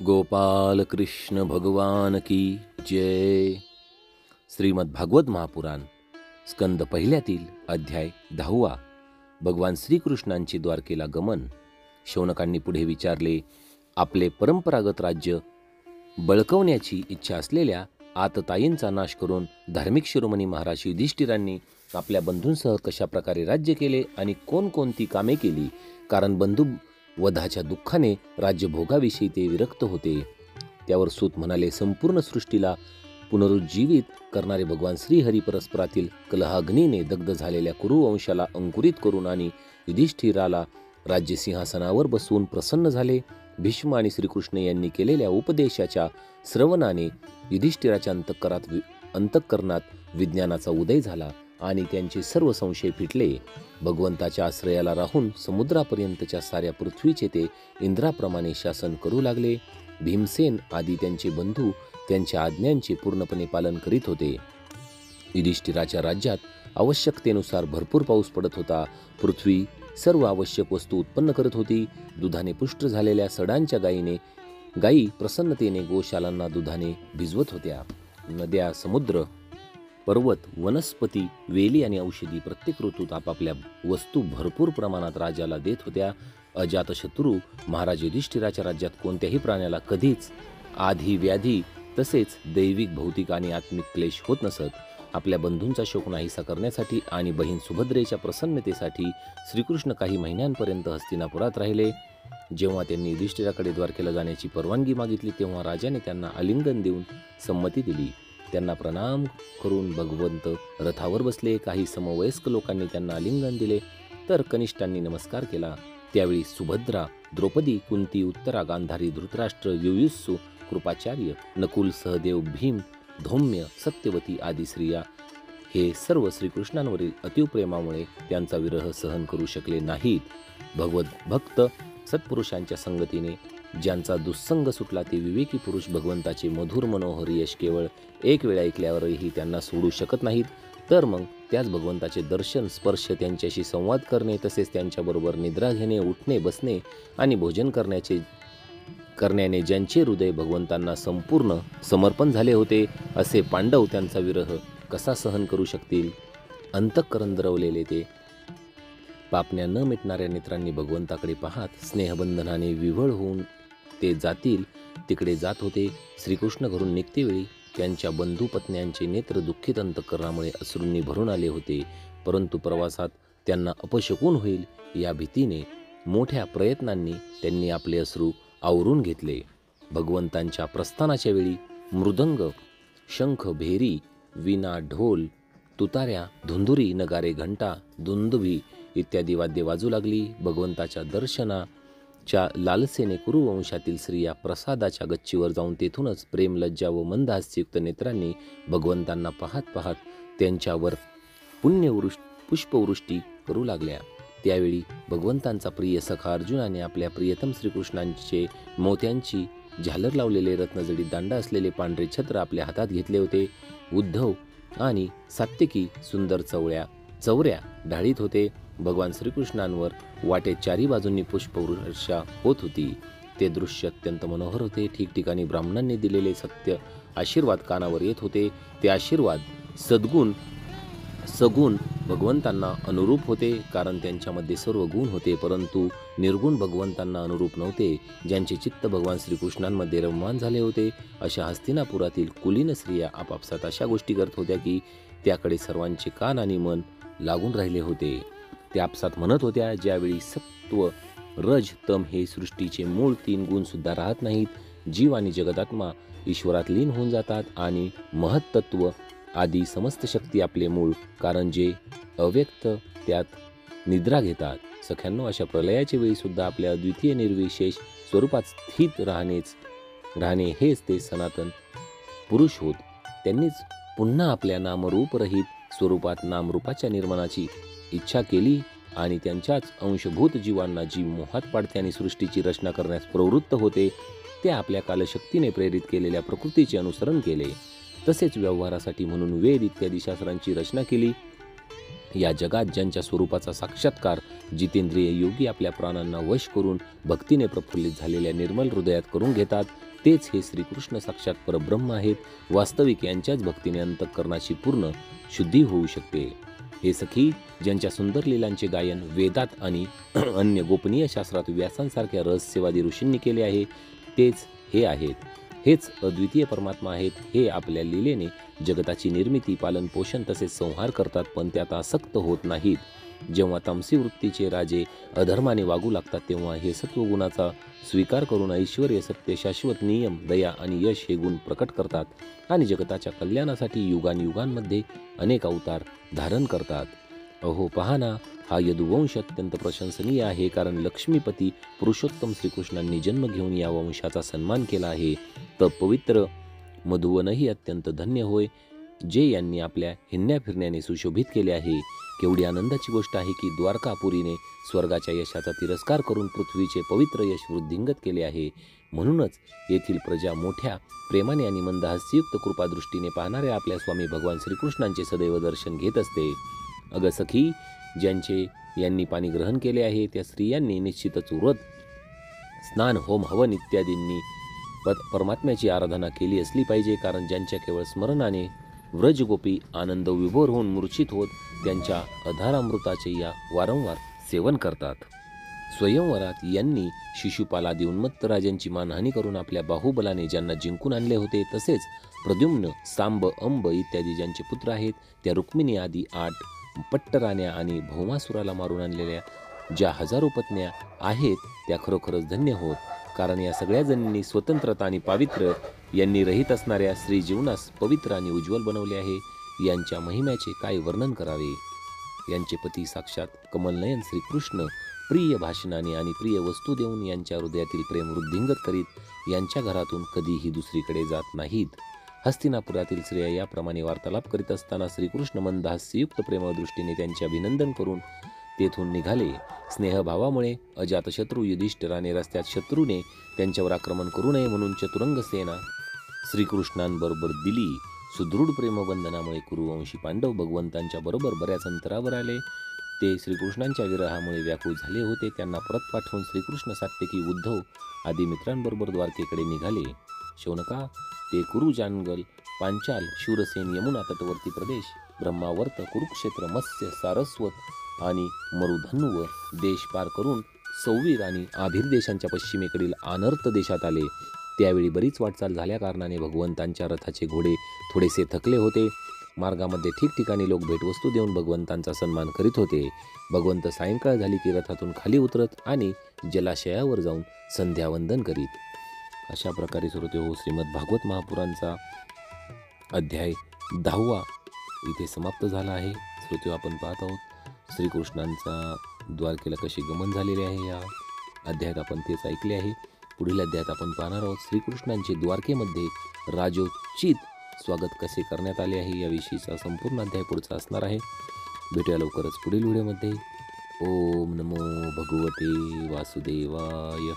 गोपाल कृष्ण भगवान की जय. श्रीमद भागवत महापुराण स्कंद पहिल्यातील अध्याय 10. भगवान श्रीकृष्णांचे द्वारकेला गमन. शौनकांनी पुढे विचारले, आपले परंपरागत राज्य बळकवण्याची इच्छा असलेल्या आततायींचा नाश करून धार्मिक शिरोमणी महाराज युधिष्ठिरांनी आपल्या बंधूंसह कशा प्रकारे राज्य केले आणि कोणकोणती कामे केली, कारण बंधू वधाच्या दुःखाने राज्यभोगाविषयी ते विरक्त होते. त्यावर सूत म्हणाले, संपूर्ण सृष्टीला पुनरुज्जीवित करणारे भगवान श्रीहरी परस्परातील कलहाग्नीने दग्ध झालेल्या कुरुवंशाला अंकुरित करून आणि युधिष्ठिराला राज्यसिंहासनावर बसवून प्रसन्न झाले. भीष्म आणि श्रीकृष्ण यांनी केलेल्या उपदेशाच्या श्रवणाने युधिष्ठिराच्या अंतःकरणात विज्ञानाचा उदय झाला आणि त्यांचे सर्व संशय फिटले. भगवंताच्या आश्रयाला राहून समुद्रापर्यंतच्या साऱ्या पृथ्वीचे ते इंद्राप्रमाणे शासन करू लागले. भीमसेन आदी त्यांचे बंधू त्यांच्या आज्ञांचे पूर्णपणे पालन करीत होते. युधिष्ठिराच्या राज्यात आवश्यकतेनुसार भरपूर पाऊस पडत होता. पृथ्वी सर्व आवश्यक वस्तू उत्पन्न करत होती. दुधाने पुष्ट झालेल्या सडांच्या गायी प्रसन्नतेने गोशालांना दुधाने भिजवत होत्या. नद्या, समुद्र, पर्वत, वनस्पती, वेली आणि औषधी प्रत्येक ऋतूत आपापल्या वस्तू भरपूर प्रमाणात राजाला देत होत्या. अजातशत्रू महाराज युधिष्ठिराच्या राज्यात कोणत्याही प्राण्याला कधीच आधी व्याधी तसेच दैविक, भौतिक आणि आत्मिक क्लेश होत नसत. आपल्या बंधूंचा शोक नाहीसा करण्यासाठी आणि बहीण सुभद्रेच्या प्रसन्नतेसाठी श्रीकृष्ण काही महिन्यांपर्यंत हस्तिनापुरात राहिले. जेव्हा त्यांनी युधिष्ठिराकडे द्वारकेला जाण्याची परवानगी मागितली तेव्हा राजाने त्यांना आलिंगन देऊन संमती दिली. त्यांना प्रणाम करून भगवंत रथावर बसले. काही समवयस्क लोकांनी त्यांना आलिंगन दिले तर कनिष्ठांनी नमस्कार केला. त्यावेळी सुभद्रा, द्रौपदी, कुंती, उत्तरा, गांधारी, धृतराष्ट्र, युयुत्सु, कृपाचार्य, नकुल, सहदेव, भीम, धौम्य, सत्यवती आदी स्त्रिया हे सर्व श्रीकृष्णांवरील अतिप्रेमामुळे त्यांचा विरह सहन करू शकले नाहीत. भगवत भक्त सत्पुरुषांच्या संगतीने ज्यांचा दुस्संग सुटला ते विवेकी पुरुष भगवंताचे मधुर मनोहर यश केवळ एक वेळा ऐकल्यावरही त्यांना सोडू शकत नाहीत. तर मग त्याच भगवंताचे दर्शन, स्पर्श, त्यांच्याशी संवाद करणे तसेच त्यांच्याबरोबर निद्रा घेणे, उठणे, बसणे आणि भोजन करण्याने ज्यांचे हृदय भगवंतांना संपूर्ण समर्पण झाले होते असे पांडव त्यांचा विरह कसा सहन करू शकतील. अंतःकरण द्रवलेले ते पापण्या न मिटणाऱ्या नेत्रांनी भगवंताकडे पाहत स्नेहबंधनाने विव्हळ होऊन ते तिकडे जात होते. श्रीकृष्ण घरून निघतेवेळी त्यांच्या बंधू पत्न्यांचे नेत्र दुःखित अंतःकरणामुळे अश्रूंनी भरून आले होते. परंतु प्रवासात त्यांना अपशकुन होईल या भीतीने मोठ्या प्रयत्नांनी त्यांनी आपले अश्रू आवरून घेतले. भगवंतांच्या प्रस्थानाच्या वेळी मृदंग, शंख, भेरी, वीणा, ढोल, तुताऱ्या, धुंदुरी, नगारे, घंटा, दुंदुभी इत्यादी वाद्ये वाजू लागली. भगवंताच्या दर्शनाच्या लालसेने कुरुवंशातील स्त्रिया प्रसादाच्या गच्चीवर जाऊन तेथूनच प्रेम, लज्जा व मंद हास्ययुक्त नेत्रांनी भगवंतांना पाहत पाहत त्यांच्यावर पुष्पवृष्टी करू लागल्या. त्यावेळी भगवंतांचा प्रिय सखा अर्जुनाने आपल्या प्रियतम श्रीकृष्णांचे मोत्यांची झालर लावलेले रत्नजडीत दांडा असलेले पांढरे छत्र आपल्या हातात घेतले होते. उद्धव आणि सात्यकी सुंदर चवऱ्या ढाळीत होते. भगवान श्रीकृष्णांवर वाटेत चारी बाजूंनी पुष्पवर्षा होत होती. ते दृश्य अत्यंत मनोहर होते. ठिकठिकाणी ब्राह्मणांनी दिलेले सत्य आशीर्वाद कानावर येत होते. ते आशीर्वाद सगुण भगवंतांना अनुरूप होते, कारण त्यांच्यामध्ये सर्व गुण होते, परंतु निर्गुण भगवंतांना अनुरूप नव्हते. ज्यांचे चित्त भगवान श्रीकृष्णांमध्ये रममाण झाले होते अशा हस्तिनापुरातील कुलीन स्त्रिया आपापसात अशा गोष्टी करत होत्या की त्याकडे सर्वांचे कान आणि मन लागून राहिले होते. त्या आपसात म्हणत होत्या, ज्यावेळी सत्व, रज, तम हे सृष्टीचे मूळ 3 गुण सुद्धा राहत नाहीत, जीव आणि जगदात्मा ईश्वरात लीन होऊन जातात आणि महत्त्व आदी समस्त शक्ती आपले मूळ कारण जे अव्यक्त त्यात निद्रा घेतात. सख्यांनो, अशा प्रलयाच्या वेळी सुद्धा आपल्या अद्वितीय निर्विशेष स्वरूपात स्थित राहणे हेच ते सनातन पुरुष होत. त्यांनीच पुन्हा आपल्या नामरूपरहित स्वरूपात नामरूपाच्या निर्माणाची इच्छा केली आणि त्यांच्याच अंशभूत जीवांना जी मोहात पाडते आणि सृष्टीची रचना करण्यास प्रवृत्त होते ते आपल्या कालशक्तीने प्रेरित केलेल्या प्रकृतीचे अनुसरण केले. तसेच व्यवहारासाठी म्हणून वेद इत्यादी शास्त्रांची रचना केली. या जगात ज्यांच्या स्वरूपाचा साक्षात्कार जितेंद्रिय योगी आपल्या प्राणांना वश करून भक्तीने प्रफुल्लित झालेल्या निर्मल हृदयात करून घेतात, तेच हे श्रीकृष्ण साक्षात परब्रह्म आहेत. वास्तविक यांच्याच भक्तीने अंतःकरणाची पूर्ण शुद्धी होऊ शकते. हे सखी, ज्यांच्या सुंदर लीलांचे गायन वेदात आणि अन्य गोपनीय शास्त्रात व्यासांसारख्या रहस्यवादी ऋषींनी केले आहे, तेच हे आहेत. हेच अद्वितीय परमात्मा आहेत. हे आपल्या लीलेने जगताची निर्मिती, पालन, पोषण तसेच संहार करतात, पण त्यात आसक्त होत नाहीत. जेव्हा तामसी वृत्तीचे राजे अधर्माने वागू लागतात, तेव्हा हे सत्वगुणाचा स्वीकार करून ऐश्वर्य, सत्य, शाश्वत, नियम, दया आणि यश हे गुण प्रकट करतात आणि जगताच्या कल्याणासाठी युगांयुगांमध्ये अनेक अवतार धारण करतात. अहो पहा ना, हा यदुवंश अत्यंत प्रशंसनीय आहे, कारण लक्ष्मीपती पुरुषोत्तम श्रीकृष्णांनी जन्म घेऊन या वंशाचा सन्मान केला आहे. तर पवित्र मधुवनही अत्यंत धन्य होय, जे यांनी आपल्या हिंडण्या फिरण्याने सुशोभित केले आहे. केवढी आनंदाची गोष्ट आहे की द्वारकापुरीने स्वर्गाच्या यशाचा तिरस्कार करून पृथ्वीचे पवित्र यश वृद्धिंगत केले आहे. म्हणूनच येथील प्रजा मोठ्या प्रेमाने आणि मंदहास्ययुक्त कृपादृष्टीने पाहणाऱ्या आपल्या स्वामी भगवान श्रीकृष्णांचे सदैव दर्शन घेत असते. अगं सखी, ज्यांचे यांनी पाणी ग्रहण केले आहे त्या स्त्रियांनी निश्चितच व्रत, स्नान, होम, हवन इत्यादींनी परमात्म्याची आराधना केली असली पाहिजे, कारण ज्यांच्या केवळ स्मरणाने व्रजगोपी आनंद विभोर होऊन मूर्छित होत त्यांच्या अधारामृताचे या वारंवार सेवन करतात. स्वयंवरात यांनी शिशुपालादी उन्मत्त राजांची मानहानी करून आपल्या बाहुबलाने ज्यांना जिंकून आणले होते, तसेच प्रद्युम्न, सांब, अंब इत्यादी ज्यांचे पुत्र आहेत, त्या रुक्मिणी आदी 8 पट्टराण्या आणि भौमासुराला मारून आणलेल्या ज्या हजारो पत्न्या आहेत, त्या खरोखरच धन्य होत. कारण या सगळ्या जणींनी स्वतंत्रता आणि पावित्र्य यांनी रहित असणाऱ्या श्री जीवनास पवित्र आणि उज्ज्वल बनवले आहे. यांच्या महिम्याचे काय वर्णन करावे. यांचे पती साक्षात कमलनयन श्रीकृष्ण प्रिय भाषणाने आणि प्रिय वस्तू देऊन यांच्या हृदयातील प्रेम वृद्धिंगत करीत यांच्या घरातून कधीही दुसरीकडे जात नाहीत. हस्तिनापुरातील स्त्रिया याप्रमाणे वार्तालाप करीत असताना श्रीकृष्ण मंदहास्ययुक्त प्रेमदृष्टीने त्यांचे अभिनंदन करून तेथून निघाले. स्नेहभावामुळे अजातशत्रू युधिष्ठिराने रस्त्यात शत्रूने त्यांच्यावर आक्रमण करू नये म्हणून चतुरंग सेना श्रीकृष्णांबरोबर दिली. सुदृढ प्रेमबंधनामुळे कुरुवंशी पांडव भगवंतांच्या बरोबर बऱ्याच अंतरावर आले. ते श्रीकृष्णांच्या विरहामुळे व्याकुळ झाले होते. त्यांना परत पाठवून श्रीकृष्ण सात्यकी, उद्धव आदी मित्रांबरोबर द्वारकेकडे निघाले. शौनका, ते कुरु, जानगल, पांचाल, शूरसेन, यमुना तटवर्ती प्रदेश, ब्रह्मावर्त, कुरुक्षेत्र, मत्स्य, सारस्वत आणि मरुधन्व देश पार करून सौवीर आणि आभिर देशांच्या पश्चिमेकडील आनर्त देशात आले. त्यावेळी बरीच वाटचाल झाल्या कारणाने भगवंतांच्या रथाचे घोडे थोडेसे थकले होते. मार्गामध्ये ठिकठिकाणी लोक भेटवस्तू देऊन भगवंतांचा सन्मान करीत होते. भगवंत सायंकाळ झाली की रथातून खाली उतरत आणि जलाशयावर जाऊन संध्यावंदन करीत. अशा प्रकारे श्रोते हो, श्रीमद भागवत महापुराणचा अध्याय 10 इथे समाप्त झाला आहे. श्रोते, आपण पाहत आहोत श्रीकृष्णांचा द्वारकेला कशी गमन झालेले आहे. या अध्यायात आपण तेच ऐकले आहे. पुढील अध्यायात आपण पाहणार आहोत श्रीकृष्णांचे द्वारकेमध्ये राजोचित स्वागत कसे करण्यात आले आहे. याविषयीचा संपूर्ण अध्याय पुढचा असणार आहे. भेटूया लवकरच पुढील व्हिडिओमध्ये. ओम नमो भगवते वासुदेवाय.